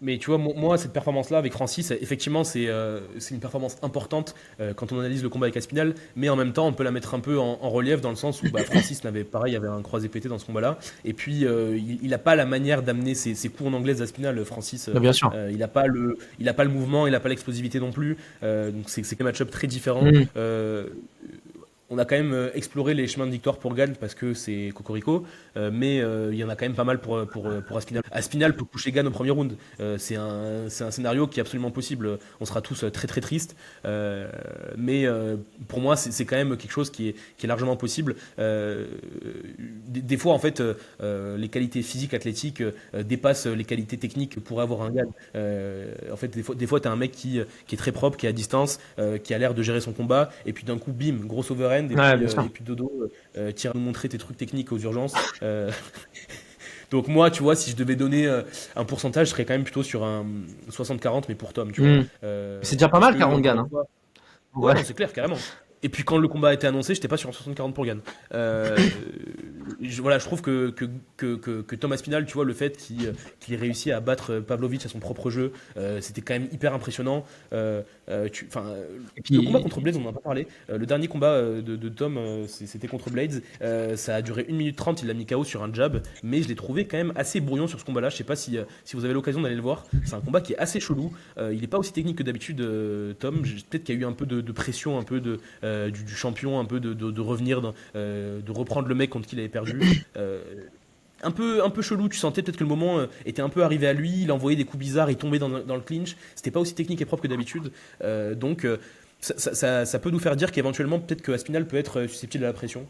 Mais tu vois, moi, cette performance-là avec Francis, effectivement, c'est une performance importante quand on analyse le combat avec Aspinal, mais en même temps, on peut la mettre un peu en relief dans le sens où bah, Francis n'avait pareil, il y avait un croisé pété dans ce combat-là, et puis il n'a pas la manière d'amener ses coups en anglaise d'Aspinal. Francis, Bah, bien sûr. il a pas le mouvement, il n'a pas l'explosivité non plus, donc c'est des match-up très différents. Mm. On a quand même exploré les chemins de victoire pour Gann parce que c'est Cocorico, mais il y en a quand même pas mal pour Aspinal. Aspinal peut coucher Gann au premier round. C'est un scénario qui est absolument possible. On sera tous très très tristes, mais pour moi c'est quand même quelque chose qui est largement possible. Des fois en fait les qualités physiques athlétiques dépassent les qualités techniques pour avoir un Gann. En fait des fois t'as un mec qui est très propre, qui est à distance, qui a l'air de gérer son combat, et puis d'un coup bim, gros overhand, et Ouais, puis, bien euh, sûr. et puis Dodo tire à nous montrer tes trucs techniques aux urgences. Donc moi, tu vois, si je devais donner un pourcentage, je serais quand même plutôt sur un 60-40, mais pour Tom, tu vois. Mm. C'est déjà pas Parce mal, que, 40 encore Gann, une hein. fois, ouais, Ouais. non, c'est clair, carrément. Et puis quand le combat a été annoncé, j'étais pas sur un 60-40 pour Gann. Voilà, je trouve que Thomas Spinal, tu vois, le fait qu'il ait réussi à battre Pavlovich à son propre jeu, c'était quand même hyper impressionnant. Et Le combat puis, contre Blades, on n'en a pas parlé. Le dernier combat de Tom, c'était contre Blades. Ça a duré 1 minute 30, il l'a mis KO sur un jab, mais je l'ai trouvé quand même assez brouillon sur ce combat-là. Je sais pas si vous avez l'occasion d'aller le voir. C'est un combat qui est assez chelou. Il n'est pas aussi technique que d'habitude, Tom. Peut-être qu'il y a eu un peu de pression, un peu du champion, un peu de revenir, de reprendre le mec contre qui il avait perdu. Un peu chelou, tu sentais peut-être que le moment était un peu arrivé à lui, il envoyait des coups bizarres, il tombait dans le clinch, c'était pas aussi technique et propre que d'habitude. Donc ça peut nous faire dire qu'éventuellement peut-être que Aspinal peut être susceptible de la pression.